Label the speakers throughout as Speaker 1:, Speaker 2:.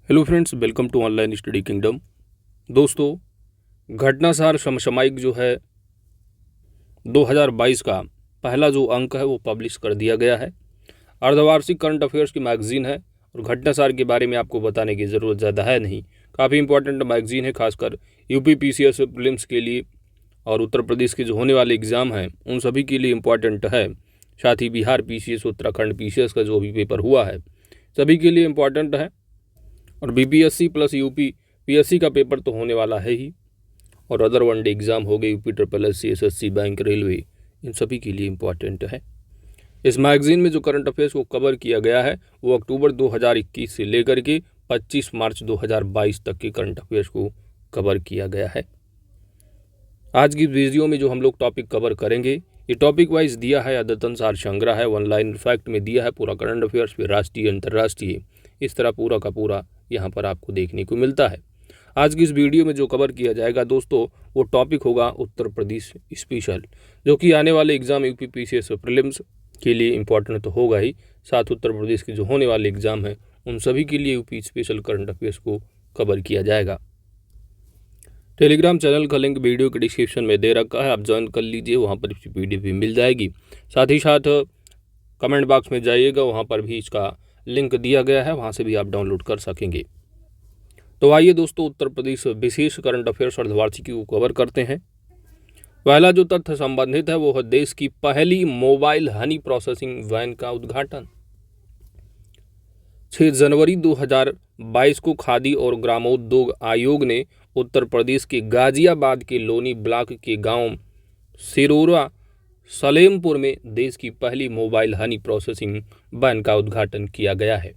Speaker 1: Hello friends, welcome to online study kingdom. दोस्तों, घटनासार समसामयिक जो है 2022 का पहला जो अंक है वो पब्लिश कर दिया गया है। अर्धवार्षिक करंट अफेयर्स की मैगजीन है और घटनासार के बारे में आपको बताने की ज़रूरत ज़्यादा है नहीं। काफ़ी इंपॉर्टेंट मैगजीन है, खासकर यूपी पीसीएस प्रीलिम्स के लिए और उत्तर प्रदेश के जो होने वाले एग्ज़ाम हैं उन सभी के लिए इम्पॉर्टेंट है। साथ ही बिहार पीसीएस, उत्तराखंड पीसीएस का जो भी पेपर हुआ है सभी के लिए इम्पॉर्टेंट है। और बीपीएससी प्लस यूपी पीएससी का पेपर तो होने वाला है ही, और अदर वनडे एग्ज़ाम हो गए UP triple SC, SSC, bank, railway, इन सभी के लिए इम्पॉर्टेंट है। इस मैगजीन में जो करंट अफेयर्स को कवर किया गया है वो अक्टूबर 2021 से लेकर के 25 मार्च 2022 तक के करंट अफेयर्स को कवर किया गया है। आज की वीडियो में जो हम लोग टॉपिक कवर करेंगे ये टॉपिक वाइज दिया है, अद्यतन सार संग्रह है, वन लाइन फैक्ट में दिया है पूरा करंट अफेयर्स, फिर राष्ट्रीय अंतर्राष्ट्रीय, इस तरह पूरा का पूरा यहाँ पर आपको देखने को मिलता है। आज की इस वीडियो में जो कवर किया जाएगा दोस्तों वो टॉपिक होगा उत्तर प्रदेश स्पेशल, जो कि आने वाले एग्जाम यूपी पीसीएस प्रीलिम्स के लिए इम्पॉर्टेंट तो होगा ही, साथ उत्तर प्रदेश के जो होने वाले एग्जाम हैं उन सभी के लिए यूपी स्पेशल करंट अफेयर्स को कवर किया जाएगा। टेलीग्राम चैनल का लिंक वीडियो के डिस्क्रिप्शन में दे रखा है, आप ज्वाइन कर लीजिए, वहाँ पर इसकी पीडीएफ भी मिल जाएगी। साथ ही साथ कमेंट बॉक्स में जाइएगा, वहाँ पर भी इसका लिंक दिया गया है, वहाँ से भी आप डाउनलोड कर सकेंगे। तो आइए दोस्तों, उत्तर प्रदेश विशेष करंट अफेयर्स अर्धवार्षिकी को कवर करते हैं। पहला जो तथ्य संबंधित है वो है देश की पहली मोबाइल हनी प्रोसेसिंग वैन का उद्घाटन। 6 जनवरी 2022 को खादी और ग्रामोद्योग आयोग ने उत्तर प्रदेश के गाजियाबाद के लोनी ब्लॉक के गांव सिरोरा सलेमपुर में देश की पहली मोबाइल हनी प्रोसेसिंग वैन का उद्घाटन किया गया है।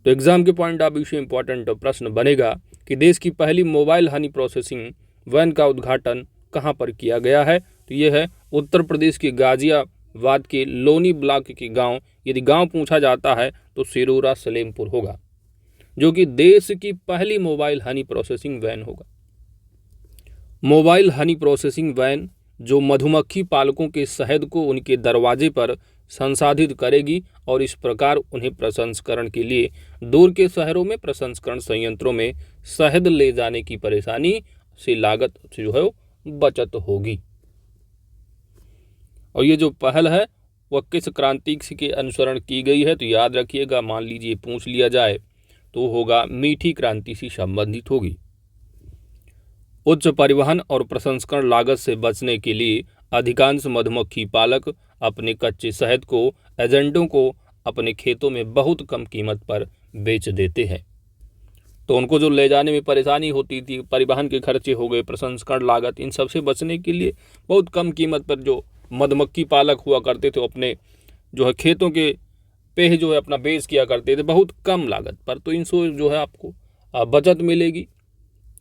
Speaker 1: तो एग्जाम के पॉइंट ऑफ व्यू से इंपॉर्टेंट प्रश्न बनेगा कि देश की पहली मोबाइल हनी प्रोसेसिंग वैन का उद्घाटन कहां पर किया गया है। तो यह है उत्तर प्रदेश के गाजियाबाद के लोनी ब्लॉक के गांव, यदि गांव पूछा जाता है तो सिरोरा सलेमपुर होगा, जो कि देश की पहली मोबाइल हनी प्रोसेसिंग वैन होगा। मोबाइल हनी प्रोसेसिंग वैन जो मधुमक्खी पालकों के शहद को उनके दरवाजे पर संसाधित करेगी और इस प्रकार उन्हें प्रसंस्करण के लिए दूर के शहरों में प्रसंस्करण संयंत्रों में शहद ले जाने की परेशानी से लागत जो है बचत होगी। और ये जो पहल है वह किस क्रांति के अनुसरण की गई है, तो याद रखिएगा, मान लीजिए पूछ लिया जाए तो होगा मीठी क्रांति से संबंधित होगी। उच्च परिवहन और प्रसंस्करण लागत से बचने के लिए अधिकांश मधुमक्खी पालक अपने कच्चे शहद को एजेंटों को अपने खेतों में बहुत कम कीमत पर बेच देते हैं। तो उनको जो ले जाने में परेशानी होती थी, परिवहन के खर्चे हो गए, प्रसंस्करण लागत, इन सब से बचने के लिए बहुत कम कीमत पर जो मधुमक्खी पालक हुआ करते थे अपने जो है खेतों के पे जो है अपना बेच किया करते थे बहुत कम लागत पर। तो इनसे जो है आपको बचत मिलेगी,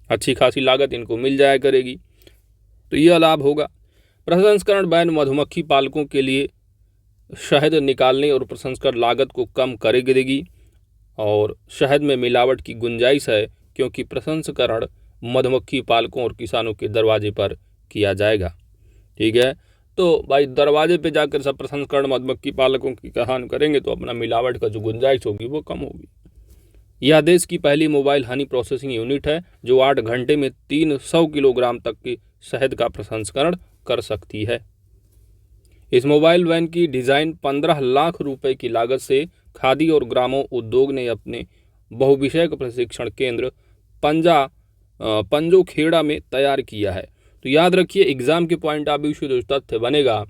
Speaker 1: अच्छी खासी लागत इनको मिल जाया करेगी, तो यह लाभ होगा। प्रसंस्करण वैन मधुमक्खी पालकों के लिए शहद निकालने और प्रसंस्करण लागत को कम करेगी और शहद में मिलावट की गुंजाइश है, क्योंकि प्रसंस्करण मधुमक्खी पालकों और किसानों के दरवाजे पर किया जाएगा। ठीक है, तो भाई दरवाजे पे जाकर सब प्रसंस्करण मधुमक्खी पालकों की कहान करेंगे तो अपना मिलावट का जो गुंजाइश होगी वो कम होगी। यह देश की पहली मोबाइल हनी प्रोसेसिंग यूनिट है जो 8 घंटे में 300 किलोग्राम तक के शहद का प्रसंस्करण कर सकती है। इस मोबाइल वैन की डिज़ाइन 15 लाख रुपए की लागत से खादी और ग्रामो उद्योग ने अपने बहुविषयक प्रशिक्षण केंद्र पंजोखेड़ा में तैयार किया है। तो याद रखिए, एग्जाम के पॉइंट ऑफ व्यू से जो तथ्य बनेगा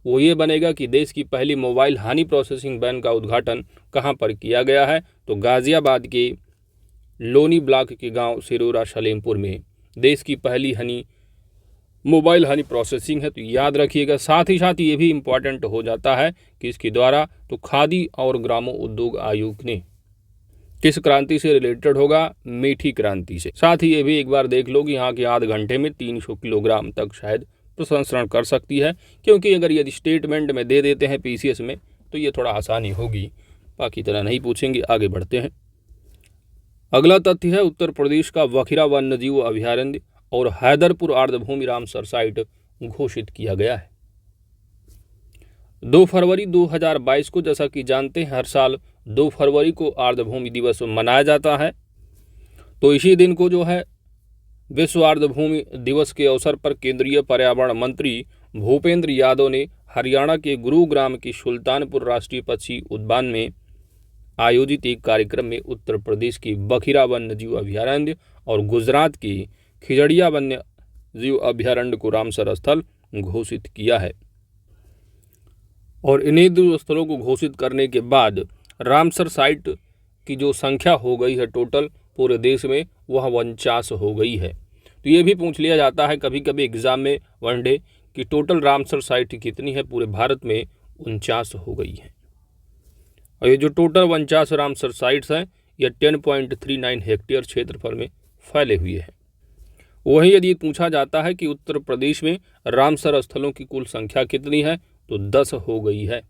Speaker 1: वो ये बनेगा कि देश की पहली मोबाइल हनी प्रोसेसिंग वैन का उद्घाटन कहाँ पर किया गया है, तो गाजियाबाद के लोनी ब्लॉक के गांव सिरोरा सलेमपुर में देश की पहली मोबाइल हनी प्रोसेसिंग है। तो याद रखिएगा, साथ ही साथ ये भी इम्पॉर्टेंट हो जाता है कि इसके द्वारा तो खादी और ग्रामो उद्योग आयोग ने किस क्रांति से रिलेटेड होगा, मीठी क्रांति से। साथ ही ये भी एक बार देख लो कि यहाँ के 8 घंटे में 300 किलोग्राम तक शायद प्रसंस्करण कर सकती है, क्योंकि अगर यदि स्टेटमेंट में दे देते हैं पीसीएस में तो ये थोड़ा आसानी होगी, बाकी तरह नहीं पूछेंगे। आगे बढ़ते हैं। अगला तथ्य है उत्तर प्रदेश का वखिरा वन्यजीव अभयारण्य और हैदरपुर आर्द्रभूमि रामसर साइट घोषित किया गया है। 2 फरवरी 2022 को, जैसा कि जानते हैं, हर साल 2 फरवरी को आर्द्रभूमि दिवस मनाया जाता है। तो इसी दिन को जो है विश्व आर्द्रभूमि दिवस के अवसर पर केंद्रीय पर्यावरण मंत्री भूपेंद्र यादव ने हरियाणा के गुरुग्राम की सुल्तानपुर राष्ट्रीय पक्षी उद्यान में आयोजित एक कार्यक्रम में उत्तर प्रदेश की बखिरा वन्यजीव अभयारण्य और गुजरात की खिजड़िया वन्य जीव अभयारण्य को रामसर स्थल घोषित किया है। और इन्हीं दो स्थलों को घोषित करने के बाद रामसर साइट की जो संख्या हो गई है टोटल पूरे देश में, वह 49 हो गई है। तो ये भी पूछ लिया जाता है कभी कभी एग्जाम में वनडे कि टोटल रामसर साइट कितनी है, पूरे भारत में 49 हो गई है। और ये जो टोटल 49 रामसर साइट्स हैं ये 10.39 हेक्टेयर क्षेत्रफल में फैले हुए हैं। वहीं यदि पूछा जाता है कि उत्तर प्रदेश में रामसर स्थलों की कुल संख्या कितनी है, तो 10 हो गई है।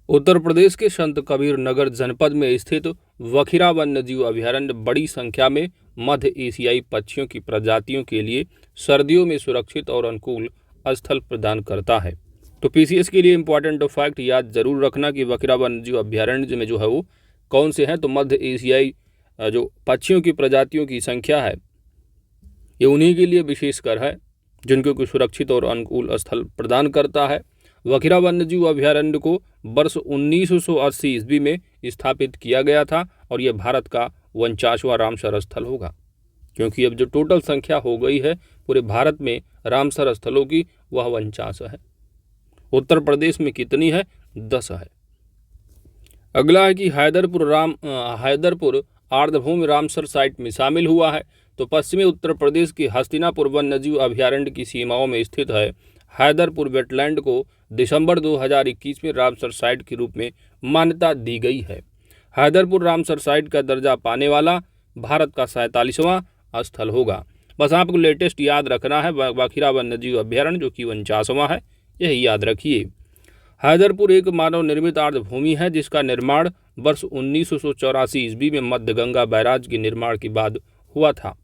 Speaker 1: उत्तर प्रदेश के संत कबीर नगर जनपद में स्थित वखिरा वन्यजीव अभयारण्य बड़ी संख्या में मध्य एशियाई पक्षियों की प्रजातियों के लिए सर्दियों में सुरक्षित और अनुकूल स्थल प्रदान करता है। तो पीसीएस के लिए इंपॉर्टेंट फैक्ट याद जरूर रखना कि वखिरा वन्यजीव अभयारण्य में जो है वो कौन से हैं, तो मध्य एशियाई जो पक्षियों की प्रजातियों की संख्या है ये उन्हीं के लिए विशेषकर है जिनको कोई सुरक्षित और अनुकूल स्थल प्रदान करता है। वखिरा वन्यजीव अभयारण्य को वर्ष 1980 ईस्वी में स्थापित किया गया था और यह भारत का 49वां रामसर स्थल होगा, क्योंकि अब जो टोटल संख्या हो गई है पूरे भारत में रामसर स्थलों की वह 49 है। उत्तर प्रदेश में कितनी है, 10 है। अगला है कि हैदरपुर आर्द्रभूमि रामसर साइट में शामिल हुआ है। तो पश्चिमी उत्तर प्रदेश के हस्तिनापुर वन्यजीव अभयारण्य की सीमाओं में स्थित है हैदरपुर वेटलैंड को दिसंबर 2021 में रामसर साइट के रूप में मान्यता दी गई है। हैदरपुर रामसर साइट का दर्जा पाने वाला भारत का 47वां स्थल होगा। बस आपको लेटेस्ट याद रखना है वखिरा वन्यजीव अभयारण्य जो कि 49वां है, यही याद रखिए। हैदरपुर एक मानव निर्मित आर्द्रभूमि है जिसका निर्माण वर्ष 1984 ईस्वी में मध्य गंगा बैराज के निर्माण के बाद हुआ था।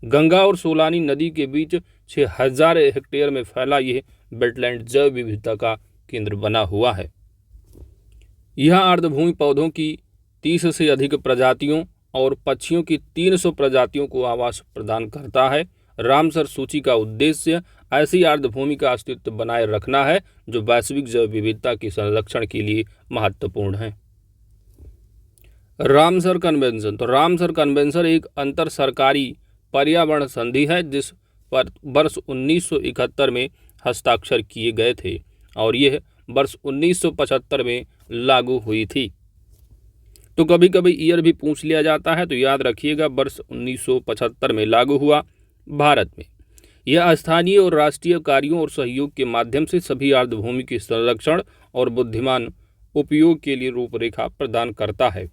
Speaker 1: गंगा और सोलानी नदी के बीच 6000 हेक्टेयर में फैला यह वेटलैंड जैव विविधता का केंद्र बना हुआ है। यह आर्द्रभूमि पौधों की 30 से अधिक प्रजातियों और पक्षियों की 300 प्रजातियों को आवास प्रदान करता है। रामसर सूची का उद्देश्य ऐसी आर्द्रभूमि का अस्तित्व बनाए रखना है जो वैश्विक जैव विविधता के संरक्षण के लिए महत्वपूर्ण है। Ramsar convention. तो रामसर कन्वेंशन एक अंतर सरकारी पर्यावरण संधि है जिस पर वर्ष 1971 में हस्ताक्षर किए गए थे और यह वर्ष 1975 में लागू हुई थी। तो कभी कभी ईयर भी पूछ लिया जाता है, तो याद रखिएगा वर्ष 1975 में लागू हुआ भारत में। यह स्थानीय और राष्ट्रीय कार्यों और सहयोग के माध्यम से सभी आर्द्रभूमि के संरक्षण और बुद्धिमान उपयोग के लिए रूपरेखा प्रदान करता है।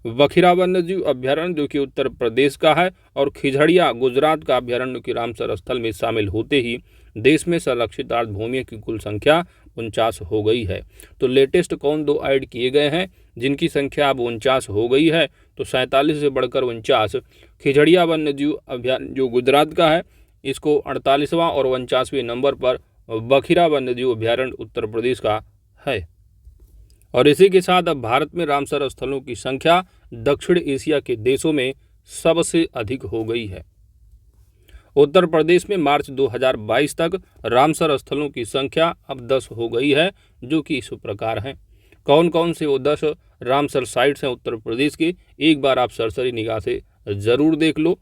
Speaker 1: वखिरा वन्यजीव अभयारण्य जो कि उत्तर प्रदेश का है और खिजड़िया गुजरात का अभयारण्य के रामसर स्थल में शामिल होते ही देश में संरक्षित आर्द्रभूमि की कुल संख्या 49 हो गई है। तो लेटेस्ट कौन दो ऐड किए गए हैं जिनकी संख्या अब 49 हो गई है, तो 47 से बढ़कर 49। खिजड़िया वन्यजीव अभयारण्य जो गुजरात का है इसको 48वां और 49वें नंबर पर वखिरा वन्यजीव अभयारण्य उत्तर प्रदेश का है। और इसी के साथ अब भारत में रामसर स्थलों की संख्या दक्षिण एशिया के देशों में सबसे अधिक हो गई है। उत्तर प्रदेश में मार्च 2022 तक रामसर स्थलों की संख्या अब 10 हो गई है, जो कि इस प्रकार हैं। कौन कौन से वो 10 रामसर साइट्स हैं उत्तर प्रदेश की, एक बार आप सरसरी निगाह से ज़रूर देख लो,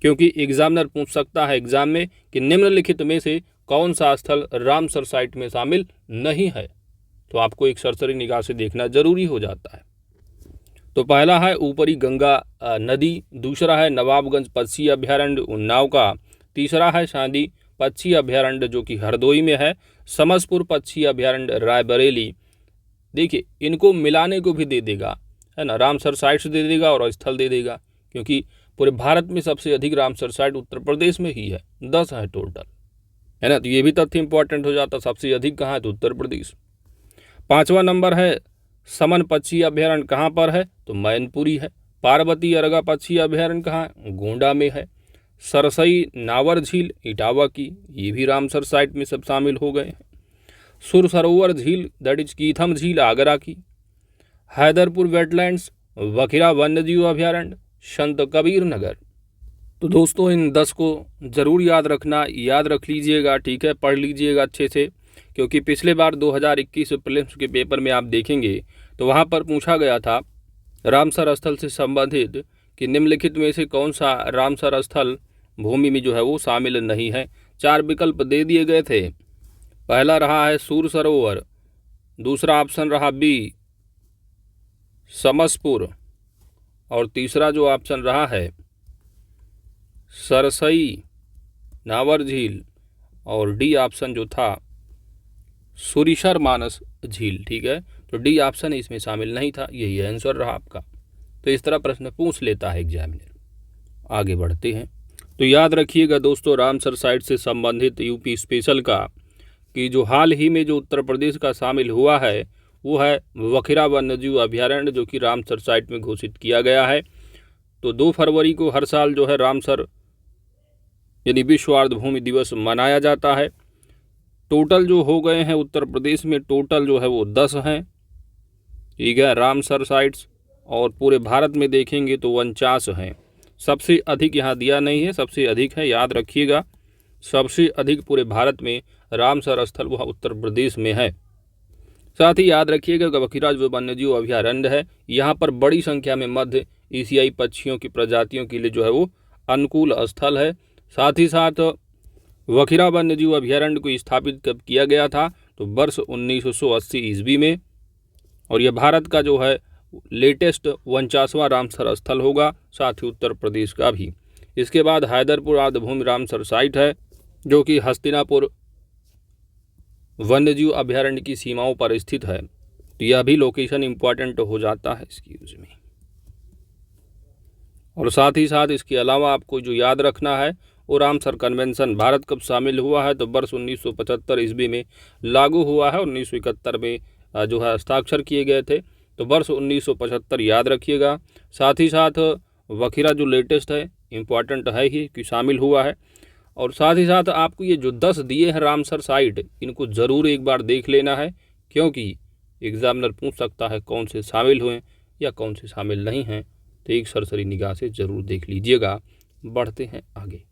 Speaker 1: क्योंकि एग्जामिनर पूछ सकता है एग्जाम में कि निम्नलिखित में से कौन सा स्थल रामसर साइट में शामिल नहीं है, तो आपको एक सरसरी निगाह से देखना जरूरी हो जाता है। तो पहला है ऊपरी गंगा नदी, दूसरा है नवाबगंज पक्षी अभयारण्य उन्नाव का, तीसरा है शांदी पक्षी अभयारण्य जो कि हरदोई में है, समसपुर पक्षी अभयारण्य रायबरेली। देखिए इनको मिलाने को भी दे देगा, है ना, रामसर साइट्स दे देगा और स्थल दे देगा, क्योंकि पूरे भारत में सबसे अधिक रामसर साइट उत्तर प्रदेश में ही है, 10 है टोटल, है ना। तो ये भी तथ्य इंपॉर्टेंट हो जाता, सबसे अधिक कहाँ है तो उत्तर प्रदेश। 5वां नंबर है समन पक्षी अभयारण्य, कहाँ पर है तो मैनपुरी है। पार्वती अर्गा पक्षी अभयारण्य कहाँ है, गोंडा में है। सरसई नावर झील इटावा की, ये भी रामसर साइट में सब शामिल हो गए हैं। सुर सरोवर झील दैट इज कीथम झील आगरा की। हैदरपुर वेटलैंड्स, वखिरा वन्यजीव अभयारण्य, संत कबीर नगर। तो दोस्तों इन 10 को ज़रूर याद रखना, याद रख लीजिएगा, ठीक है, पढ़ लीजिएगा अच्छे से, क्योंकि पिछले बार 2021 प्रीलिम्स के पेपर में आप देखेंगे तो वहाँ पर पूछा गया था रामसर स्थल से संबंधित कि निम्नलिखित में से कौन सा रामसर स्थल भूमि में जो है वो शामिल नहीं है। 4 विकल्प दे दिए गए थे। पहला रहा है सूर सरोवर, दूसरा ऑप्शन रहा बी समसपुर, और तीसरा जो ऑप्शन रहा है सरसई नावर झील, और डी ऑप्शन जो था सुरिशर मानस झील। ठीक है, तो डी ऑप्शन इसमें शामिल नहीं था, यही आंसर रहा आपका। तो इस तरह प्रश्न पूछ लेता है एग्जामिनर। आगे बढ़ते हैं। तो याद रखिएगा दोस्तों रामसर साइट से संबंधित यूपी स्पेशल का कि जो हाल ही में जो उत्तर प्रदेश का शामिल हुआ है वो है वखिरा वन्यजीव अभयारण्य, जो कि रामसर साइट में घोषित किया गया है। तो 2 फरवरी को हर साल जो है रामसर यानी विश्व आर्द्रभूमि दिवस मनाया जाता है। टोटल जो हो गए हैं उत्तर प्रदेश में, टोटल जो है वो 10 हैं, ठीक है, रामसर साइट्स, और पूरे भारत में देखेंगे तो 49 हैं। सबसे अधिक यहाँ दिया नहीं है, सबसे अधिक है, याद रखिएगा, सबसे अधिक पूरे भारत में रामसर स्थल वह उत्तर प्रदेश में है। साथ ही याद रखिएगा वखिरा जो वन्यजीव अभयारण्य है, यहाँ पर बड़ी संख्या में मध्य एशियाई पक्षियों की प्रजातियों के लिए जो है वो अनुकूल स्थल है। साथ ही साथ वखिरा वन्यजीव अभयारण्य को स्थापित कब किया गया था, तो वर्ष 1980 ईस्वी में, और यह भारत का जो है लेटेस्ट 49वां रामसर स्थल होगा, साथ ही उत्तर प्रदेश का भी। इसके बाद हैदरपुर आर्द्रभूमि रामसर साइट है, जो कि हस्तिनापुर वन्यजीव अभयारण्य की सीमाओं पर स्थित है। तो यह भी लोकेशन इंपॉर्टेंट हो जाता है इसकी यूज में। और साथ ही साथ इसके अलावा आपको जो याद रखना है वो रामसर कन्वेंशन भारत कब शामिल हुआ है, तो वर्ष 1975 ईस्वी में लागू हुआ है। 1971 में जो है हस्ताक्षर किए गए थे, तो वर्ष 1975 याद रखिएगा। साथ ही साथ वखिरा जो लेटेस्ट है, इम्पॉर्टेंट है ही कि शामिल हुआ है। और साथ ही साथ आपको ये जो 10 दिए हैं रामसर साइट, इनको ज़रूर एक बार देख लेना है, क्योंकि एग्जामिनर पूछ सकता है कौन से शामिल हुए या कौन से शामिल नहीं हैं। तो एक सरसरी निगाह से ज़रूर देख लीजिएगा। बढ़ते हैं आगे।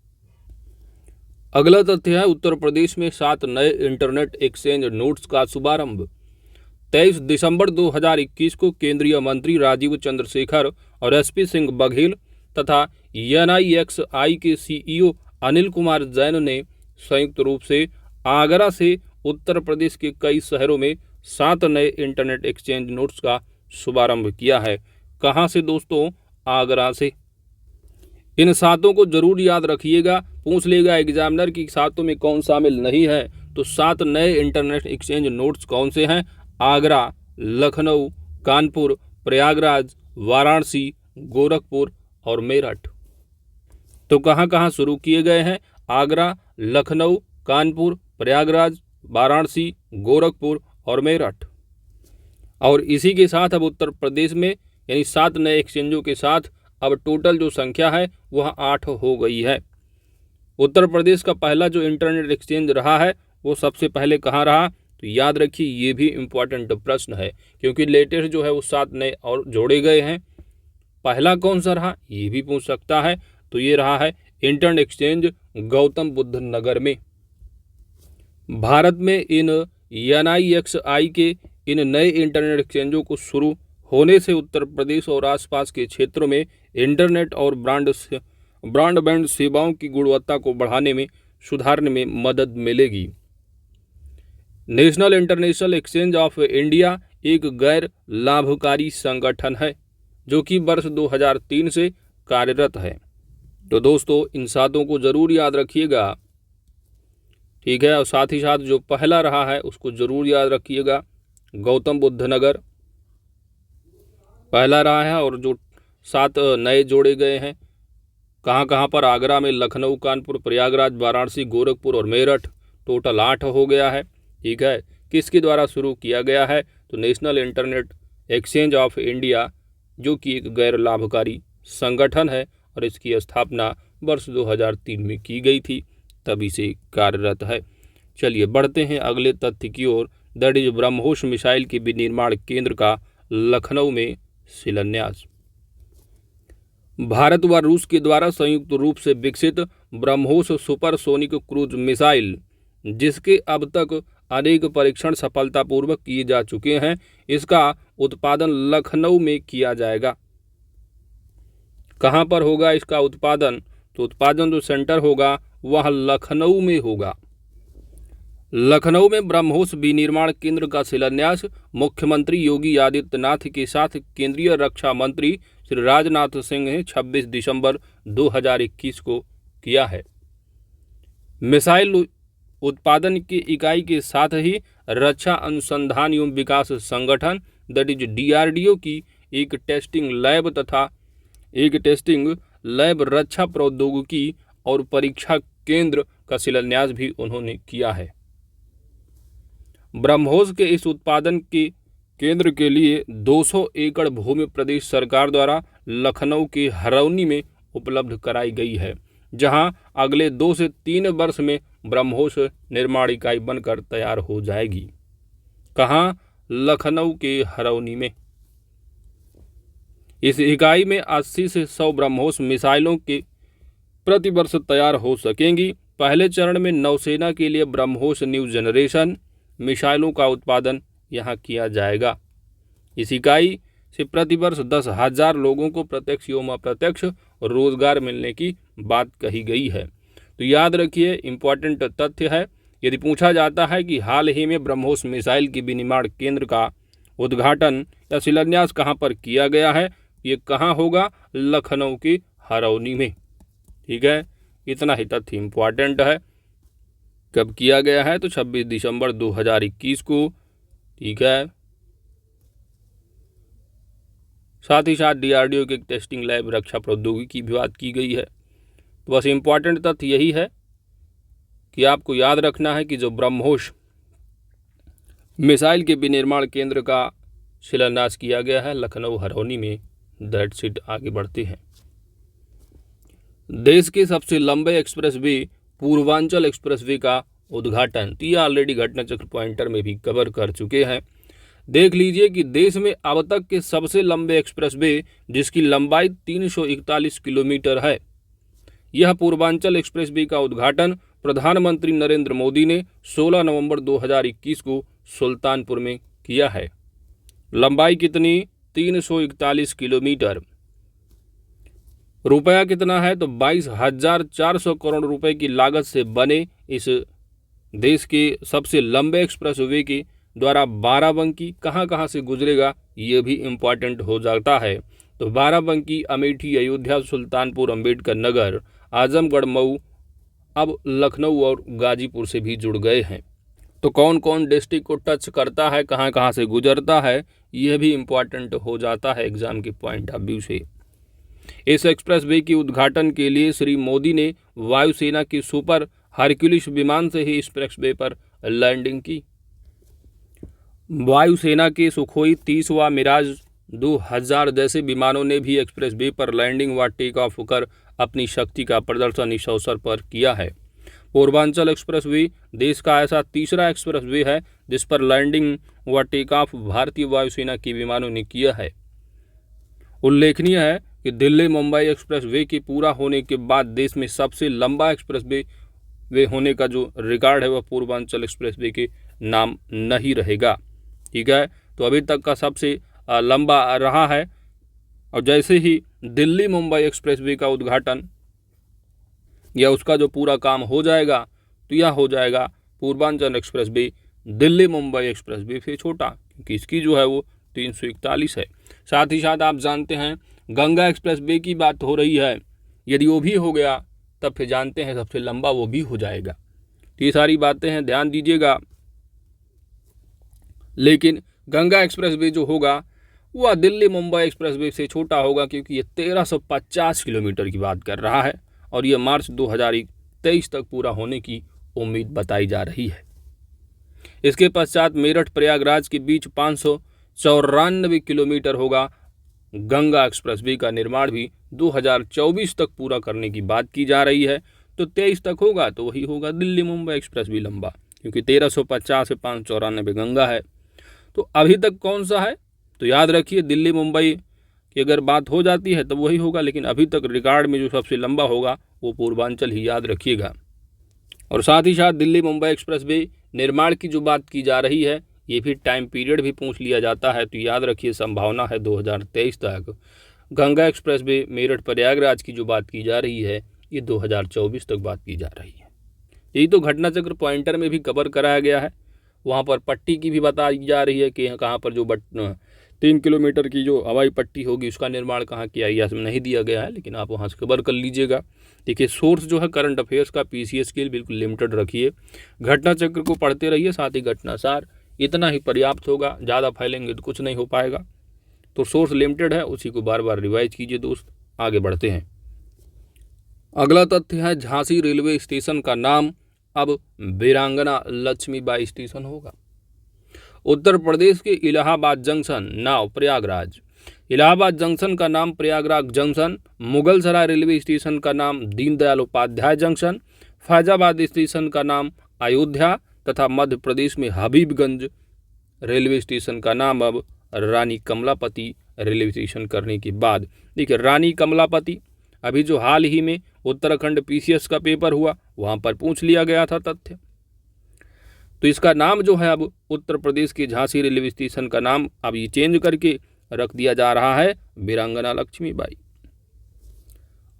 Speaker 1: अगला तथ्य है उत्तर प्रदेश में 7 नए इंटरनेट एक्सचेंज नोड्स का शुभारंभ। 23 दिसंबर 2021 को केंद्रीय मंत्री राजीव चंद्रशेखर और एसपी सिंह बघेल तथा NIXI के CEO अनिल कुमार जैन ने संयुक्त रूप से आगरा से उत्तर प्रदेश के कई शहरों में 7 नए इंटरनेट एक्सचेंज नोड्स का शुभारंभ किया है। कहाँ से दोस्तों? आगरा से। इन 7 को जरूर याद रखिएगा, पूछ लेगा एग्जामिनर की 7 में कौन शामिल नहीं है। तो 7 नए इंटरनेट एक्सचेंज नोड्स कौन से हैं? आगरा, लखनऊ, कानपुर, प्रयागराज, वाराणसी, गोरखपुर और मेरठ। तो कहाँ कहाँ शुरू किए गए हैं? आगरा, लखनऊ, कानपुर, प्रयागराज, वाराणसी, गोरखपुर और मेरठ। और इसी के साथ अब उत्तर प्रदेश में यानी 7 नए एक्सचेंजों के साथ अब टोटल जो संख्या है वह 8 हो गई है। उत्तर प्रदेश का पहला जो इंटरनेट एक्सचेंज रहा है वो सबसे पहले कहाँ रहा? तो याद रखिए, ये भी इम्पोर्टेंट प्रश्न है, क्योंकि लेटेस्ट जो है वो 7 नए और जोड़े गए हैं। पहला कौन सा रहा ये भी पूछ सकता है। तो ये रहा है इंटरनेट एक्सचेंज गौतम बुद्ध नगर में। भारत में इन NIXI के इन नए इंटरनेट एक्सचेंजों को शुरू होने से उत्तर प्रदेश और आसपास के क्षेत्रों में इंटरनेट और ब्रॉडबैंड सेवाओं की गुणवत्ता को बढ़ाने में सुधारने में मदद मिलेगी। National international exchange of India एक गैर लाभकारी संगठन है जो कि वर्ष 2003 से कार्यरत है। तो दोस्तों इन 7 को जरूर याद रखिएगा, ठीक है। और साथ ही साथ जो पहला रहा है उसको जरूर याद रखिएगा, गौतम बुद्ध नगर पहला रहा है। और जो 7 नए जोड़े गए हैं कहाँ कहाँ पर? आगरा में, लखनऊ, कानपुर, प्रयागराज, वाराणसी, गोरखपुर और मेरठ। टोटल 8 हो गया है, ठीक है। किसके द्वारा शुरू किया गया है? तो national internet exchange of India, जो कि एक गैर लाभकारी संगठन है और इसकी स्थापना वर्ष 2003 में की गई थी, तभी से कार्यरत है। चलिए बढ़ते हैं अगले तथ्य की ओर। दैट इज ब्रह्मोस मिसाइल के विनिर्माण केंद्र का लखनऊ में शिलान्यास। भारत व रूस के द्वारा संयुक्त रूप से विकसित ब्रह्मोस सुपरसोनिक क्रूज मिसाइल, जिसके अब तक अनेक परीक्षण सफलतापूर्वक किए जा चुके हैं, इसका उत्पादन लखनऊ में किया जाएगा। कहाँ पर होगा इसका उत्पादन? तो उत्पादन जो सेंटर होगा वह लखनऊ में होगा। लखनऊ में ब्रह्मोस विनिर्माण केंद्र का शिलान्यास मुख्यमंत्री योगी आदित्यनाथ के साथ केंद्रीय रक्षा मंत्री श्री राजनाथ सिंह ने 26 दिसंबर 2021 को किया है। मिसाइल उत्पादन की इकाई के साथ ही रक्षा अनुसंधान एवं विकास संगठन दैट इज DRDO की एक टेस्टिंग लैब रक्षा प्रौद्योगिकी और परीक्षा केंद्र का शिलान्यास भी उन्होंने किया है। ब्रह्मोस के इस उत्पादन के केंद्र के लिए 200 एकड़ भूमि प्रदेश सरकार द्वारा लखनऊ के हरौनी में उपलब्ध कराई गई है, जहां अगले 2 से 3 वर्ष में ब्रह्मोस निर्माण इकाई बनकर तैयार हो जाएगी। कहां? लखनऊ के हरौनी में। इस इकाई में 80 से 100 ब्रह्मोस मिसाइलों के प्रति वर्ष तैयार हो सकेंगी। पहले चरण में नौसेना के लिए ब्रह्मोस न्यू जनरेशन मिसाइलों का उत्पादन यहां किया जाएगा। इस इकाई से प्रतिवर्ष 10,000 लोगों को प्रत्यक्ष एवं अप्रत्यक्ष रोजगार मिलने की बात कही गई है। तो याद रखिए, इंपॉर्टेंट तथ्य है, यदि पूछा जाता है कि हाल ही में ब्रह्मोस मिसाइल के विनिर्माण केंद्र का उद्घाटन या शिलान्यास कहां पर किया गया है, ये कहां होगा? लखनऊ की हरौनी में। ठीक है, इतना ही तथ्य इंपॉर्टेंट है। कब किया गया है? तो 26 दिसंबर 2021 को। ठीक है, साथ ही साथ DRDO के टेस्टिंग लैब रक्षा प्रौद्योगिकी की भी बात की गई है। तो बस इंपॉर्टेंट तथ्य यही है कि आपको याद रखना है कि जो ब्रह्मोस मिसाइल के विनिर्माण केंद्र का शिलान्यास किया गया है लखनऊ हरौनी में। That's it. आगे बढ़ते हैं। देश के सबसे लंबे एक्सप्रेसवे पूर्वांचल एक्सप्रेसवे का उद्घाटन। तो ये ऑलरेडी घटना चक्र पॉइंटर में भी कवर कर चुके हैं। देख लीजिए कि देश में अब तक के सबसे लंबे एक्सप्रेसवे, जिसकी लंबाई 341 किलोमीटर है, यह पूर्वांचल एक्सप्रेसवे का उद्घाटन प्रधानमंत्री नरेंद्र मोदी ने 16 नवंबर 2021 को सुल्तानपुर में किया है। लंबाई कितनी? 341 किलोमीटर। रुपया कितना है? तो 22,400 करोड़ रुपए की लागत से बने इस देश के सबसे लंबे एक्सप्रेसवे के द्वारा बाराबंकी कहाँ से गुजरेगा, ये भी इम्पॉर्टेंट हो जाता है। तो बाराबंकी, अमेठी, अयोध्या, सुल्तानपुर, अम्बेडकर नगर, आजमगढ़, मऊ अब लखनऊ और गाजीपुर से भी जुड़ गए हैं। तो कौन कौन डिस्ट्रिक्ट को टच करता है, कहाँ से गुजरता है, यह भी इम्पॉर्टेंट हो जाता है एग्जाम के पॉइंट ऑफ व्यू से। इस एक्सप्रेसवे के उद्घाटन के लिए श्री मोदी ने वायुसेना के सुपर हरक्यूलिस विमान से ही एक्सप्रेसवे पर लैंडिंग की। वायुसेना के सुखोई 30 व मिराज 2000 जैसे विमानों ने भी एक्सप्रेसवे पर लैंडिंग व टेक ऑफ होकर अपनी शक्ति का प्रदर्शन इस अवसर पर किया है। पूर्वांचल एक्सप्रेसवे देश का ऐसा तीसरा एक्सप्रेसवे है जिस पर लैंडिंग व टेक ऑफ भारतीय वायुसेना के विमानों ने किया है। उल्लेखनीय है कि दिल्ली मुंबई एक्सप्रेसवे के पूरा होने के बाद देश में सबसे लंबा एक्सप्रेसवे होने का जो रिकॉर्ड है वह पूर्वांचल एक्सप्रेसवे के नाम नहीं रहेगा। ठीक है, तो अभी तक का सबसे लंबा रहा है। और जैसे ही दिल्ली मुंबई एक्सप्रेसवे का उद्घाटन या उसका जो पूरा काम हो जाएगा तो यह हो जाएगा पूर्वांचल एक्सप्रेसवे दिल्ली मुंबई एक्सप्रेसवे से छोटा, क्योंकि इसकी जो है वो 341 है। साथ ही साथ आप जानते हैं गंगा एक्सप्रेसवे की बात हो रही है, यदि वो भी हो गया तब फिर जानते हैं सबसे लंबा वो भी हो जाएगा। तो ये सारी बातें हैं, ध्यान दीजिएगा। लेकिन गंगा एक्सप्रेसवे जो होगा वह दिल्ली मुंबई एक्सप्रेसवे से छोटा होगा, क्योंकि ये 1350 किलोमीटर की बात कर रहा है और ये मार्च 2023 तक पूरा होने की उम्मीद बताई जा रही है। इसके पश्चात मेरठ प्रयागराज के बीच 594 किलोमीटर होगा। गंगा एक्सप्रेसवे का निर्माण भी 2024 तक पूरा करने की बात की जा रही है। तो 23 तक होगा तो वही होगा दिल्ली मुंबई एक्सप्रेसवे लंबा, क्योंकि 1350 से 594 गंगा है। तो अभी तक कौन सा है? तो याद रखिए दिल्ली मुंबई की अगर बात हो जाती है तब वही होगा, लेकिन अभी तक रिकॉर्ड में जो सबसे लंबा होगा वो पूर्वांचल ही, याद रखिएगा। और साथ ही साथ दिल्ली मुंबई एक्सप्रेस वे निर्माण की जो बात की जा रही है, ये भी टाइम पीरियड भी पूछ लिया जाता है, तो याद रखिए संभावना है 2023 तक। गंगा एक्सप्रेस वे मेरठ प्रयागराज की जो बात की जा रही है, ये 2024 तक बात की जा रही है। यही तो घटना चक्र पॉइंटर में भी कवर कराया गया है। वहाँ पर पट्टी की भी बताई जा रही है कि कहाँ पर जो 3 किलोमीटर की जो हवाई पट्टी होगी उसका निर्माण कहाँ किया, यह इसमें नहीं दिया गया है, लेकिन आप वहाँ से कवर कर लीजिएगा। देखिए सोर्स जो है करंट अफेयर्स का पीसीएस के लिए बिल्कुल लिमिटेड रखिए। घटना चक्र को पढ़ते रहिए, साथ ही घटनासार, इतना ही पर्याप्त होगा। ज़्यादा फैलेंगे तो कुछ नहीं हो पाएगा। तो सोर्स लिमिटेड है, उसी को बार बार रिवाइज कीजिए दोस्त। आगे बढ़ते हैं। अगला तथ्य है झांसी रेलवे स्टेशन का नाम अब वीरांगना लक्ष्मीबाई स्टेशन होगा। उत्तर प्रदेश के इलाहाबाद जंक्शन नाव प्रयागराज। इलाहाबाद जंक्शन का नाम Prayagraj junction, Mughalsarai railway station का नाम दीनदयाल उपाध्याय जंक्शन, फैजाबाद स्टेशन का नाम अयोध्या तथा मध्य प्रदेश में हबीबगंज रेलवे स्टेशन का नाम अब रानी कमलापति रेलवे स्टेशन करने के बाद, देखिए रानी कमलापति अभी जो हाल ही में उत्तराखंड पीसीएस का पेपर हुआ वहाँ पर पूछ लिया गया था तथ्य। तो इसका नाम जो है अब उत्तर प्रदेश के झांसी रेलवे स्टेशन का नाम अब ये चेंज करके रख दिया जा रहा है वीरांगना लक्ष्मीबाई।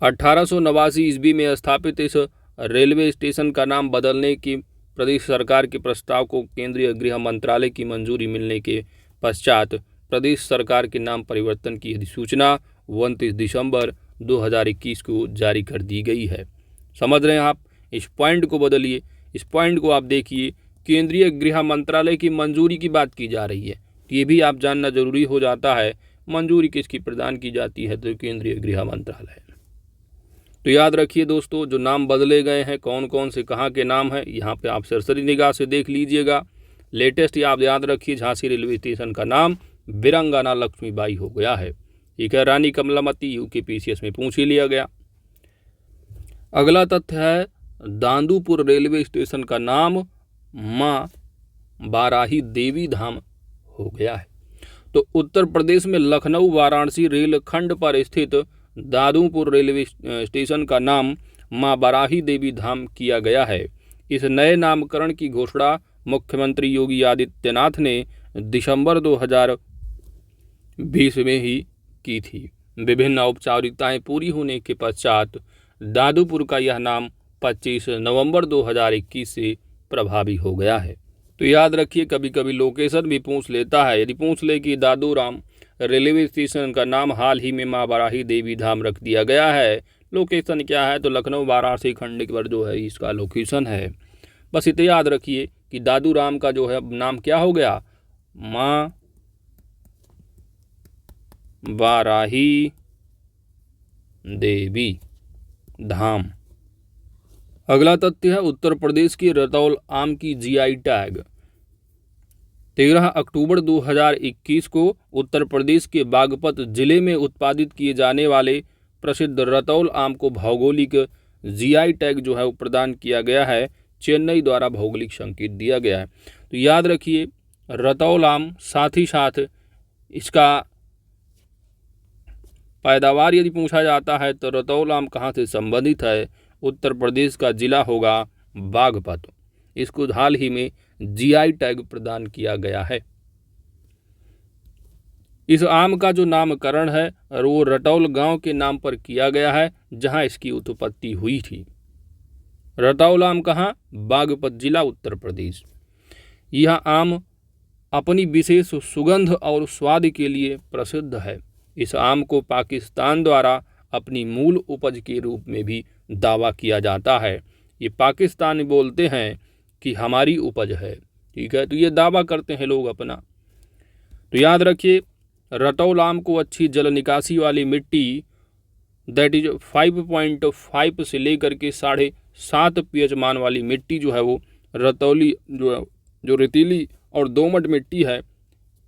Speaker 1: 1889 ईस्वी में स्थापित इस रेलवे स्टेशन का नाम बदलने की प्रदेश सरकार के प्रस्ताव को केंद्रीय गृह मंत्रालय की मंजूरी मिलने के पश्चात प्रदेश सरकार के नाम परिवर्तन की अधिसूचना 29 दिसंबर 2021 को जारी कर दी गई है। समझ रहे हैं आप? इस पॉइंट को बदलिए, इस पॉइंट को आप देखिए। केंद्रीय गृह मंत्रालय की मंजूरी की बात की जा रही है, तो ये भी आप जानना जरूरी हो जाता है। मंजूरी किसकी प्रदान की जाती है? तो केंद्रीय गृह मंत्रालय। तो याद रखिए दोस्तों, जो नाम बदले गए हैं कौन कौन से कहाँ के नाम हैं, यहाँ पे आप सरसरी निगाह से देख लीजिएगा। लेटेस्ट आप याद रखिए, झांसी रेलवे स्टेशन का नाम वीरांगना लक्ष्मीबाई हो गया है। ठीक है, रानी कमलापति यूके पीसीएस में पूछ ही लिया गया। अगला तथ्य है दांदूपुर रेलवे स्टेशन का नाम माँ बाराही देवी धाम हो गया है। तो उत्तर प्रदेश में लखनऊ वाराणसी रेल खंड पर स्थित दादूपुर रेलवे स्टेशन का नाम माँ बाराही देवी धाम किया गया है। इस नए नामकरण की घोषणा मुख्यमंत्री योगी आदित्यनाथ ने दिसंबर 2020 में ही की थी। विभिन्न औपचारिकताएं पूरी होने के पश्चात दादूपुर का यह नाम 25 नवंबर 2021 से प्रभावी हो गया है। तो याद रखिए, कभी कभी लोकेशन भी पूछ लेता है। यदि पूछ ले कि दादूराम रेलवे स्टेशन का नाम हाल ही में माँ बाराही देवी धाम रख दिया गया है, लोकेशन क्या है? तो लखनऊ वाराणसी खंड पर जो है इसका लोकेशन है। बस इतना याद रखिए कि दादूराम का जो है नाम क्या हो गया? माँ बाराही देवी धाम। अगला तथ्य है उत्तर प्रदेश के रतौल आम की जीआई टैग। 13 अक्टूबर 2021 को उत्तर प्रदेश के बागपत जिले में उत्पादित किए जाने वाले प्रसिद्ध रतौल आम को भौगोलिक जीआई टैग जो है वो प्रदान किया गया है। चेन्नई द्वारा भौगोलिक संकेत दिया गया है। तो याद रखिए रतौल आम, साथ ही साथ इसका पैदावार यदि पूछा जाता है तो रतौल आम कहाँ से संबंधित है? उत्तर प्रदेश का जिला होगा बागपत। इसको हाल ही में जीआई टैग प्रदान किया गया है। इस आम का जो नामकरण है वो रतौल गांव के नाम पर किया गया है, जहां इसकी उत्पत्ति हुई थी। रतौल आम कहाँ? बागपत जिला, उत्तर प्रदेश। यह आम अपनी विशेष सुगंध और स्वाद के लिए प्रसिद्ध है। इस आम को पाकिस्तान द्वारा अपनी मूल उपज के रूप में भी दावा किया जाता है। ये पाकिस्तानी बोलते हैं कि हमारी उपज है। ठीक है, तो ये दावा करते हैं लोग अपना। तो याद रखिए रतौल आम को अच्छी जल निकासी वाली मिट्टी दैट इज 5.5 से लेकर के 7.5 पीएच मान वाली मिट्टी जो है वो रतौली जो रेतीली और दोमट मिट्टी है,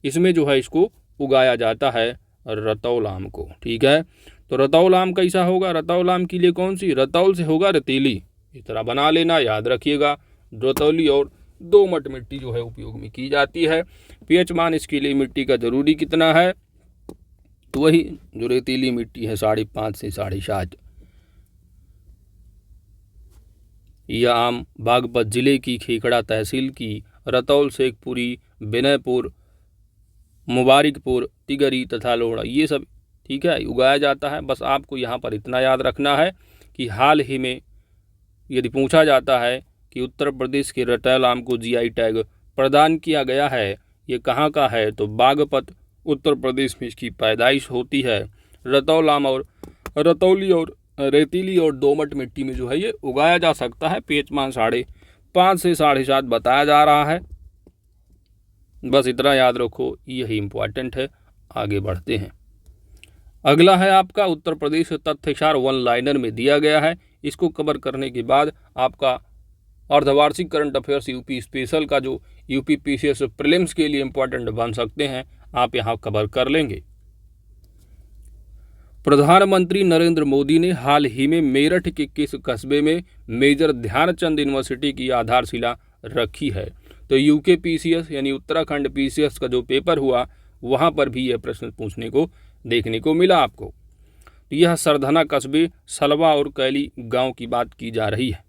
Speaker 1: इसमें जो है इसको उगाया जाता है रतौल आम को। ठीक है, तो रतौल आम कैसा होगा? रतौल आम के लिए कौन सी? रतौल से होगा रेतीली। इस तरह बना लेना, याद रखिएगा। रतौली और दोमट मिट्टी जो है उपयोग में की जाती है। पीएच मान इसके लिए मिट्टी का जरूरी कितना है, तो वही जो रेतीली मिट्टी है 5.5 से 7.5। यह आम बागपत जिले की खेखड़ा तहसील की रतौल, शेखपुरी, विनयपुर, मुबारिकपुर, तिगरी तथा लोहड़ा ये सब ठीक है उगाया जाता है। बस आपको यहाँ पर इतना याद रखना है कि हाल ही में यदि पूछा जाता है कि उत्तर प्रदेश के रतौल आम को जीआई टैग प्रदान किया गया है, ये कहाँ का है, तो बागपत उत्तर प्रदेश में इसकी पैदाइश होती है। रतौल आम और रतौली और रेतीली और दोमट मिट्टी में जो है ये उगाया जा सकता है। पीएच मान 5.5 से 7.5 बताया जा रहा है। बस इतना याद रखो, यही इम्पोर्टेंट है। आगे बढ़ते हैं। अगला है आपका उत्तर प्रदेश तथ्यसार वन लाइनर में दिया गया है। इसको कवर करने के बाद आपका अर्धवार्षिक करंट अफेयर्स यूपी स्पेशल का जो यूपी पीसीएस प्रीलिम्स के लिए इम्पोर्टेंट बन सकते हैं, आप यहाँ कवर कर लेंगे। प्रधानमंत्री नरेंद्र मोदी ने हाल ही में मेरठ के किस कस्बे में मेजर ध्यानचंद यूनिवर्सिटी की आधारशिला रखी है, तो यूके पीसीएस यानी उत्तराखंड पीसीएस का जो पेपर हुआ वहाँ पर भी यह प्रश्न पूछने को देखने को मिला आपको। तो यह सरधना कस्बे सलवा और कैली गांव की बात की जा रही है।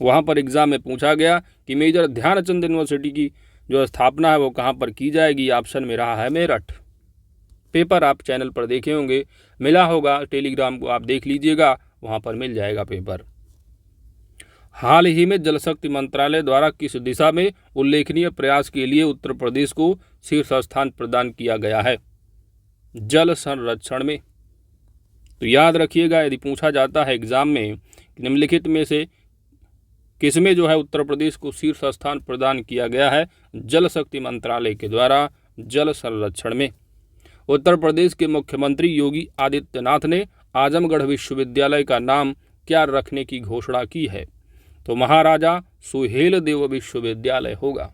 Speaker 1: वहाँ पर एग्जाम में पूछा गया कि मेजर ध्यानचंद यूनिवर्सिटी की जो स्थापना है वो कहाँ पर की जाएगी। ऑप्शन में रहा है मेरठ। पेपर आप चैनल पर देखे होंगे, मिला होगा, टेलीग्राम को आप देख लीजिएगा, वहाँ पर मिल जाएगा पेपर। हाल ही में जल शक्ति मंत्रालय द्वारा किस दिशा में उल्लेखनीय प्रयास के लिए उत्तर प्रदेश को शीर्ष स्थान प्रदान किया गया है, जल संरक्षण में। तो याद रखिएगा, यदि पूछा जाता है एग्जाम में निम्नलिखित में से किसमें जो है उत्तर प्रदेश को शीर्ष स्थान प्रदान किया गया है, जल शक्ति मंत्रालय के द्वारा जल संरक्षण में। उत्तर प्रदेश के मुख्यमंत्री योगी आदित्यनाथ ने आजमगढ़ विश्वविद्यालय का नाम क्या रखने की घोषणा की है, तो महाराजा सुहेलदेव विश्वविद्यालय होगा।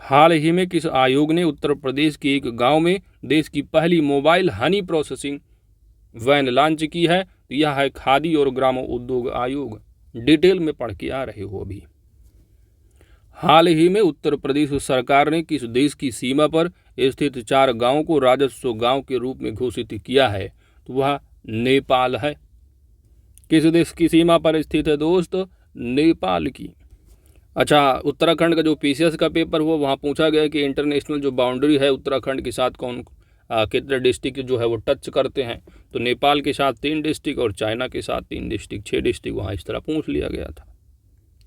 Speaker 1: हाल ही में किस आयोग ने उत्तर प्रदेश के एक गांव में देश की पहली mobile honey processing van launch की है, तो यह है खादी और ग्राम उद्योग आयोग। डिटेल में पढ़ के आ रहे हो अभी। हाल ही में उत्तर प्रदेश सरकार ने किस देश की सीमा पर स्थित 4 गांवों को राजस्व गांव के रूप में घोषित किया है, तो वह नेपाल है। किस देश की सीमा पर स्थित है दोस्त, नेपाल की। अच्छा, उत्तराखंड का जो पीसीएस का पेपर हुआ वहाँ पूछा गया कि इंटरनेशनल जो बाउंड्री है उत्तराखंड के साथ कौन कितने डिस्ट्रिक्ट जो है वो टच करते हैं, तो नेपाल के साथ 3 डिस्ट्रिक्ट और चाइना के साथ 3 डिस्ट्रिक्ट, 6 डिस्ट्रिक्ट वहाँ इस तरह पूछ लिया गया था।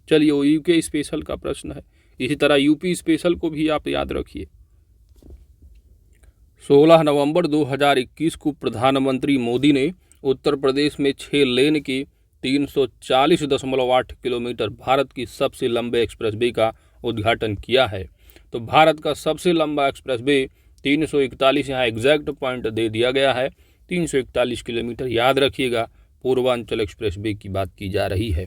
Speaker 1: चलिए, वो यूके स्पेशल का प्रश्न है। इसी तरह यूपी स्पेशल को भी आप याद रखिए। 16 नवंबर 2021 को प्रधानमंत्री मोदी ने उत्तर प्रदेश में 6 लेन के 340.8 किलोमीटर भारत की सबसे लंबे एक्सप्रेसवे का उद्घाटन किया है। तो भारत का सबसे लंबा एक्सप्रेसवे 341, यहाँ एग्जैक्ट पॉइंट दे दिया गया है, 341 किलोमीटर। याद रखिएगा, पूर्वांचल एक्सप्रेसवे की बात की जा रही है।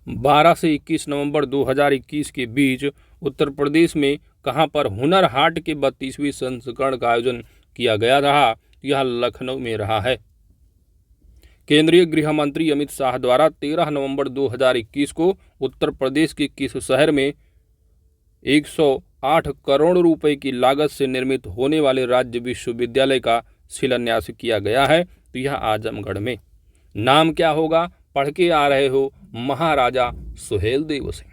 Speaker 1: 12 से 21 नवंबर 2021 के बीच उत्तर प्रदेश में कहां पर हुनर हाट के 32वें संस्करण का आयोजन किया गया रहा, यह लखनऊ में रहा है। केंद्रीय गृह मंत्री अमित शाह द्वारा 13 नवंबर 2021 को उत्तर प्रदेश के किस शहर में 108 करोड़ रुपए की लागत से निर्मित होने वाले राज्य विश्वविद्यालय का शिलान्यास किया गया है, तो यह आजमगढ़ में। नाम क्या होगा, पढ़ के आ रहे हो, महाराजा सुहेलदेव सिंह।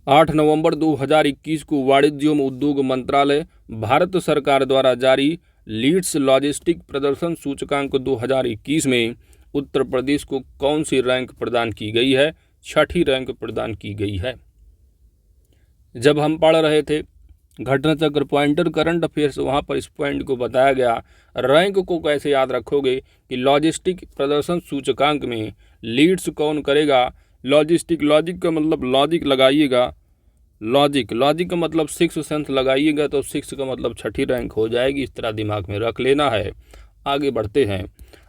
Speaker 1: 8 नवंबर 2021 को वाणिज्य एवं उद्योग मंत्रालय भारत सरकार द्वारा जारी लीड्स लॉजिस्टिक प्रदर्शन सूचकांक 2021 में उत्तर प्रदेश को कौन सी रैंक प्रदान की गई है, 6ठी रैंक प्रदान की गई है। जब हम पढ़ रहे थे घटना चक्र पॉइंटर करंट अफेयर्स, वहाँ पर इस पॉइंट को बताया गया। रैंक को कैसे याद रखोगे कि लॉजिस्टिक प्रदर्शन सूचकांक में लीड्स कौन करेगा। लॉजिस्टिक, लॉजिक का मतलब लॉजिक लगाइएगा, लॉजिक का मतलब 6 सेंस लगाइएगा, तो 6 का मतलब 6ठी रैंक हो जाएगी। इस तरह दिमाग में रख लेना है। आगे बढ़ते हैं।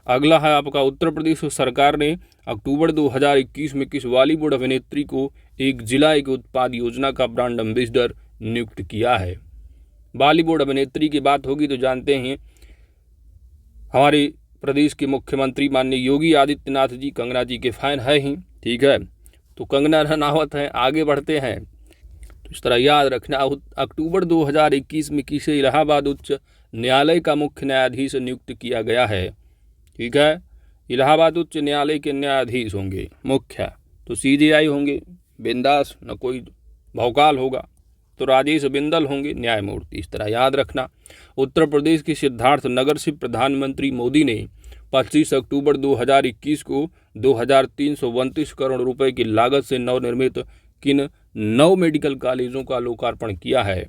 Speaker 1: अगला है आपका, उत्तर प्रदेश सरकार ने अक्टूबर 2021 में किस बॉलीवुड अभिनेत्री को एक जिला एक उत्पाद योजना का ब्रांड एम्बेसडर नियुक्त किया है। बॉलीवुड अभिनेत्री की बात होगी तो जानते हैं हमारे प्रदेश के मुख्यमंत्री माननीय योगी आदित्यनाथ जी कंगना जी के फैन है ही, ठीक है। तो कंगना रनावत हैं। आगे बढ़ते हैं तो इस तरह याद रखना, अक्टूबर 2021 में किसे इलाहाबाद उच्च न्यायालय का मुख्य न्यायाधीश नियुक्त किया गया है। ठीक है, इलाहाबाद उच्च न्यायालय के न्यायाधीश होंगे मुख्य, तो सीजेआई होंगे, बिंदास, न कोई भौकाल होगा, तो राजेश बिंदल होंगे न्यायमूर्ति। इस तरह याद रखना। उत्तर प्रदेश के सिद्धार्थ नगर से प्रधानमंत्री मोदी ने 25 अक्टूबर 2021 को 2332 करोड़ रुपए की लागत से नवनिर्मित किन 9 मेडिकल कॉलेजों का लोकार्पण किया है।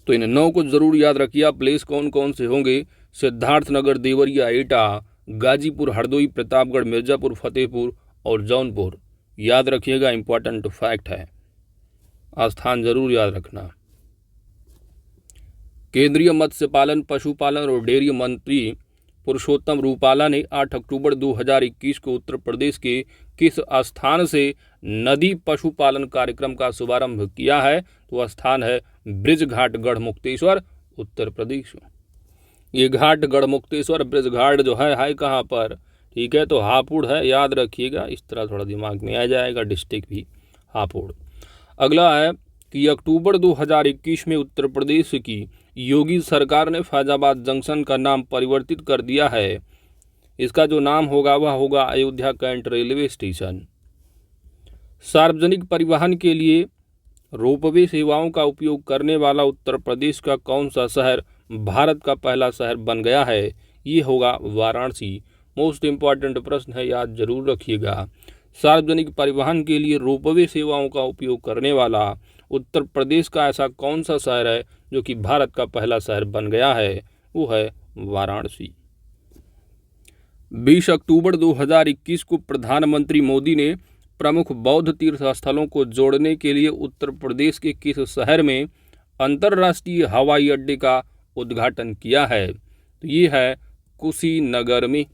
Speaker 1: तो इन 9 को जरूर याद रखिए। प्लेस कौन कौन से होंगे? सिद्धार्थनगर, देवरिया, एटा, गाजीपुर, हरदोई, प्रतापगढ़, मिर्जापुर, फतेहपुर और जौनपुर। याद रखिएगा, इंपॉर्टेंट फैक्ट है, स्थान जरूर याद रखना। केंद्रीय मत्स्य पालन, पशुपालन और डेयरी मंत्री पुरुषोत्तम रूपाला ने 8 अक्टूबर 2021 को उत्तर प्रदेश के किस स्थान से नदी पशुपालन कार्यक्रम का शुभारंभ किया है? तो वह स्थान है ब्रिजघाट, गढ़मुक्तेश्वर, उत्तर प्रदेश। ये घाट गढ़मुक्तेश्वर ब्रिजघाट जो है कहाँ पर? ठीक है, तो हापुड़ है, याद रखिएगा। इस तरह थोड़ा दिमाग में आ जाएगा, डिस्ट्रिक्ट भी हापुड़। अगला है कि अक्टूबर 2021 में उत्तर प्रदेश की योगी सरकार ने फैजाबाद जंक्शन का नाम परिवर्तित कर दिया है। इसका जो नाम होगा वह होगा अयोध्या कैंट रेलवे स्टेशन। सार्वजनिक परिवहन के लिए रोपवे सेवाओं का उपयोग करने वाला उत्तर प्रदेश का कौन सा शहर भारत का पहला शहर बन गया है? ये होगा वाराणसी। मोस्ट इम्पॉर्टेंट प्रश्न है, याद जरूर रखिएगा। सार्वजनिक परिवहन के लिए रोपवे सेवाओं का उपयोग करने वाला उत्तर प्रदेश का ऐसा कौन सा शहर है जो कि भारत का पहला शहर बन गया है? वो है वाराणसी। 20 अक्टूबर 2021 को प्रधानमंत्री मोदी ने प्रमुख बौद्ध तीर्थ स्थलों को जोड़ने के लिए उत्तर प्रदेश के किस शहर में अंतर्राष्ट्रीय हवाई अड्डे का उद्घाटन किया है? तो ये है कुशीनगर में।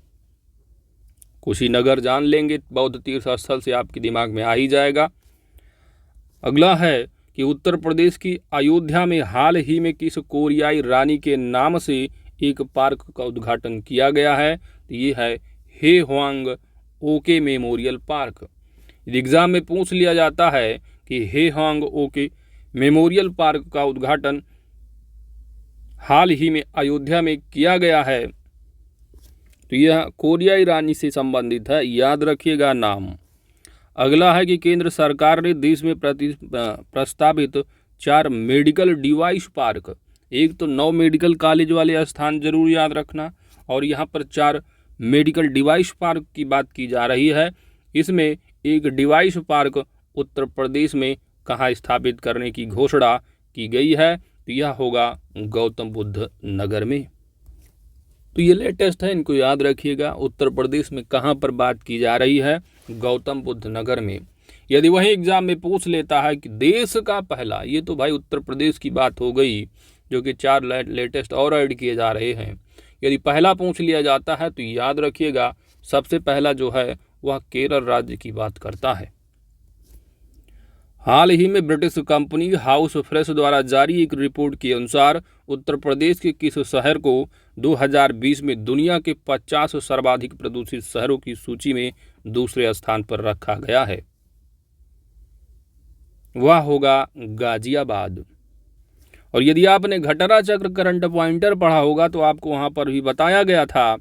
Speaker 1: कुशीनगर जान लेंगे, बौद्ध तीर्थ स्थल से आपके दिमाग में आ ही जाएगा। अगला है कि उत्तर प्रदेश की अयोध्या में हाल ही में किस कोरियाई रानी के नाम से एक पार्क का उद्घाटन किया गया है? तो ये है Heo Hwang Ok memorial park. Exam में पूछ लिया जाता है कि Heo Hwang Ok memorial park का उद्घाटन हाल ही में अयोध्या में किया गया है, तो यह कोरियाई रानी से संबंधित है, याद रखिएगा नाम। अगला है कि केंद्र सरकार ने देश में प्रस्तावित 4 मेडिकल डिवाइस पार्क, एक तो 9 मेडिकल कॉलेज वाले स्थान जरूर याद रखना, और यहाँ पर 4 मेडिकल डिवाइस पार्क की बात की जा रही है। इसमें एक डिवाइस पार्क उत्तर प्रदेश में कहाँ स्थापित करने की घोषणा की गई है? तो यह होगा गौतम बुद्ध नगर में। तो ये लेटेस्ट है, इनको याद रखिएगा। उत्तर प्रदेश में कहाँ पर बात की जा रही है? गौतम बुद्ध नगर में। यदि वही एग्जाम में पूछ लेता है कि देश का पहला, ये तो भाई उत्तर प्रदेश की बात हो गई, जो कि 4 लेटेस्ट और ऐड किए जा रहे हैं। यदि पहला पूछ लिया जाता है तो याद रखिएगा सबसे पहला जो है वह केरल राज्य की बात करता है। हाल ही में ब्रिटिश कंपनी हाउस फ्रेश द्वारा जारी एक रिपोर्ट के अनुसार उत्तर प्रदेश के किस शहर को 2020 में दुनिया के 50 सर्वाधिक प्रदूषित शहरों की सूची में दूसरे स्थान पर रखा गया है? वह होगा गाजियाबाद। और यदि आपने घटरा चक्र करंट पॉइंटर पढ़ा होगा तो आपको वहां पर भी बताया गया था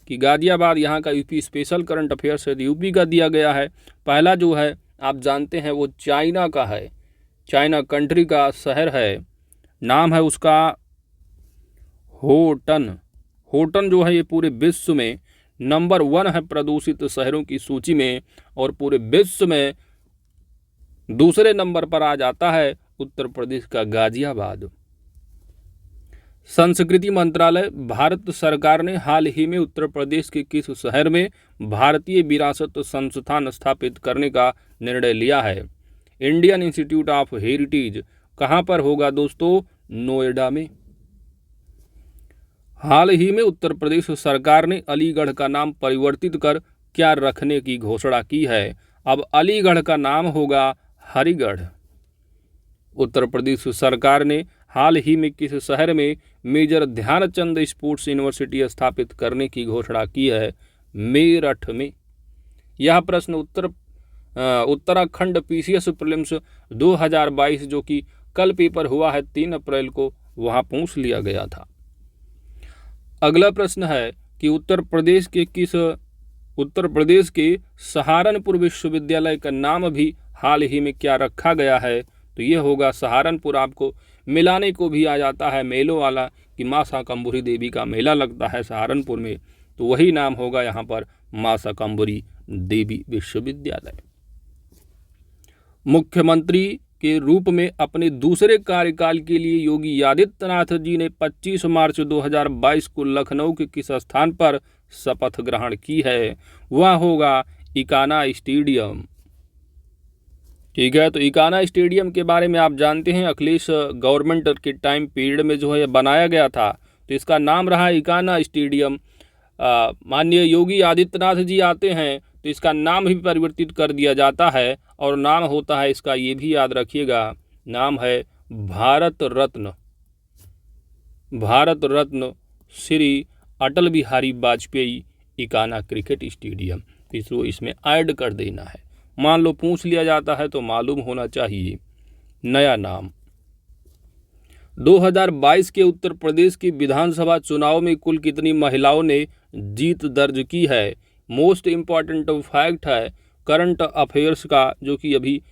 Speaker 1: कि गाजियाबाद यहाँ का यूपी स्पेशल करंट अफेयर्स है, यूपी का दिया गया है। पहला जो है आप जानते हैं वो चाइना का है, चाइना कंट्री का शहर है, नाम है उसका होटन। होटन जो है ये पूरे विश्व में नंबर 1 है प्रदूषित शहरों की सूची में, और पूरे विश्व में दूसरे नंबर पर आ जाता है उत्तर प्रदेश का गाजियाबाद। संस्कृति मंत्रालय भारत सरकार ने हाल ही में उत्तर प्रदेश के किस शहर में भारतीय विरासत संस्थान स्थापित करने का निर्णय लिया है? इंडियन इंस्टीट्यूट ऑफ हेरिटेज कहाँ पर होगा दोस्तों? नोएडा में। हाल ही में उत्तर प्रदेश सरकार ने अलीगढ़ का नाम परिवर्तित कर क्या रखने की घोषणा की है? अब अलीगढ़ का नाम होगा हरिगढ़। उत्तर प्रदेश सरकार ने हाल ही में किस शहर में मेजर ध्यानचंद स्पोर्ट्स यूनिवर्सिटी स्थापित करने की घोषणा की है? मेरठ में। यह प्रश्न उत्तर उत्तराखंड पीसीएस प्रीलिम्स 2022 जो कि कल पेपर हुआ है 3 अप्रैल को, वहाँ पूछ लिया गया था। अगला प्रश्न है कि उत्तर प्रदेश के सहारनपुर विश्वविद्यालय का नाम भी हाल ही में क्या रखा गया है? तो ये होगा सहारनपुर। आपको मिलाने को भी आ जाता है मेलों वाला कि माँ शाकंभरी देवी का मेला लगता है सहारनपुर में, तो वही नाम होगा यहाँ पर माँ शाकंभरी देवी विश्वविद्यालय। मुख्यमंत्री के रूप में अपने दूसरे कार्यकाल के लिए योगी आदित्यनाथ जी ने 25 मार्च 2022 को लखनऊ के किस स्थान पर शपथ ग्रहण की है? वह होगा इकाना स्टेडियम। ठीक है, तो इकाना स्टेडियम के बारे में आप जानते हैं अखिलेश गवर्नमेंट के टाइम पीरियड में जो है बनाया गया था, तो इसका नाम रहा इकाना स्टेडियम। माननीय योगी आदित्यनाथ जी आते हैं तो इसका नाम भी परिवर्तित कर दिया जाता है और नाम होता है इसका, ये भी याद रखिएगा, नाम है भारत रत्न श्री अटल बिहारी वाजपेयी इकाना क्रिकेट स्टेडियम। इसको इसमें ऐड कर देना है, मान लो पूछ लिया जाता है तो मालूम होना चाहिए। नया नाम 2022 के उत्तर प्रदेश की विधानसभा चुनाव में कुल कितनी महिलाओं ने जीत दर्ज की है? मोस्ट इम्पॉर्टेंट फैक्ट है करंट अफेयर्स का, जो कि अभी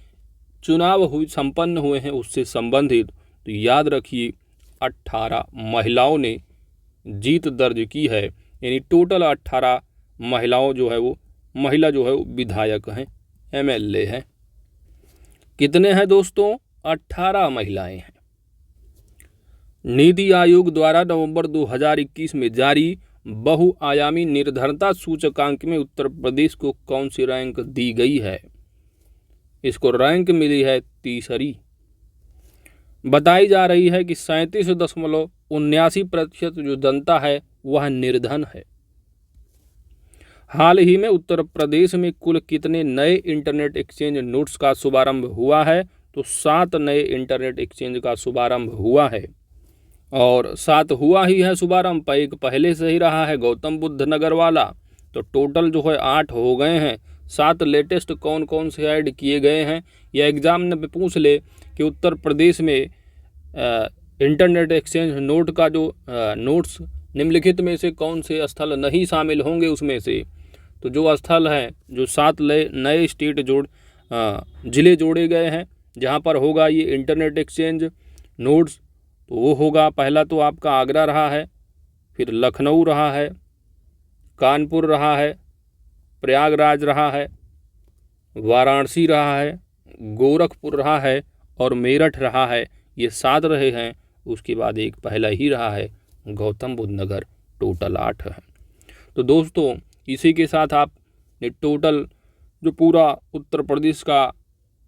Speaker 1: चुनाव संपन्न हुए हैं उससे संबंधित। तो याद रखिए 18 महिलाओं ने जीत दर्ज की है, यानी टोटल 18 महिलाओं जो है वो विधायक हैं, एमएलए हैं। कितने हैं दोस्तों? 18 महिलाएं हैं। नीति आयोग द्वारा नवंबर 2021 में जारी बहुआयामी निर्धनता सूचकांक में उत्तर प्रदेश को कौन सी रैंक दी गई है? इसको रैंक मिली है तीसरी। बताई जा रही है कि 37.79% जो जनता है वह निर्धन है। हाल ही में उत्तर प्रदेश में कुल कितने नए इंटरनेट एक्सचेंज नोड्स का शुभारंभ हुआ है? तो 7 नए इंटरनेट एक्सचेंज का शुभारंभ हुआ है, और 7 हुआ ही है शुभारंभ, एक पहले से ही रहा है गौतम बुद्ध नगर वाला। तो टोटल जो है 8 हो गए हैं। 7 लेटेस्ट कौन कौन से ऐड किए गए हैं, या एग्जाम में पूछ ले कि उत्तर प्रदेश में इंटरनेट एक्सचेंज नोड का जो नोट्स निम्नलिखित में से कौन से स्थल नहीं शामिल होंगे उसमें से, तो जो स्थल हैं, जो 7 नए स्टेट जिले जोड़े गए हैं जहां पर होगा ये इंटरनेट एक्सचेंज नोड्स, तो वो होगा, पहला तो आपका आगरा रहा है, फिर लखनऊ रहा है, कानपुर रहा है, प्रयागराज रहा है, वाराणसी रहा है, गोरखपुर रहा है और मेरठ रहा है। ये 7 रहे हैं। उसके बाद एक पहला ही रहा है गौतम बुद्ध नगर, टोटल 8 है। तो दोस्तों इसी के साथ आपने टोटल जो पूरा उत्तर प्रदेश का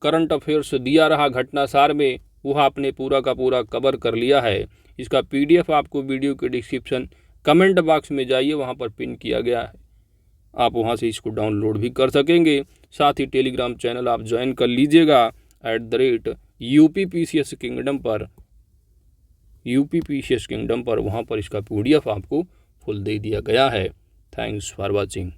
Speaker 1: करंट अफेयर्स दिया रहा घटनासार में, वह आपने पूरा का पूरा कवर कर लिया है। इसका PDF आपको वीडियो के डिस्क्रिप्शन कमेंट बॉक्स में जाइए, वहां पर पिन किया गया है, आप वहां से इसको डाउनलोड भी कर सकेंगे। साथ ही टेलीग्राम चैनल आप ज्वाइन कर लीजिएगा @UPPCS किंगडम पर, वहां पर इसका PDF आपको फुल दे दिया गया है। Thanks for watching.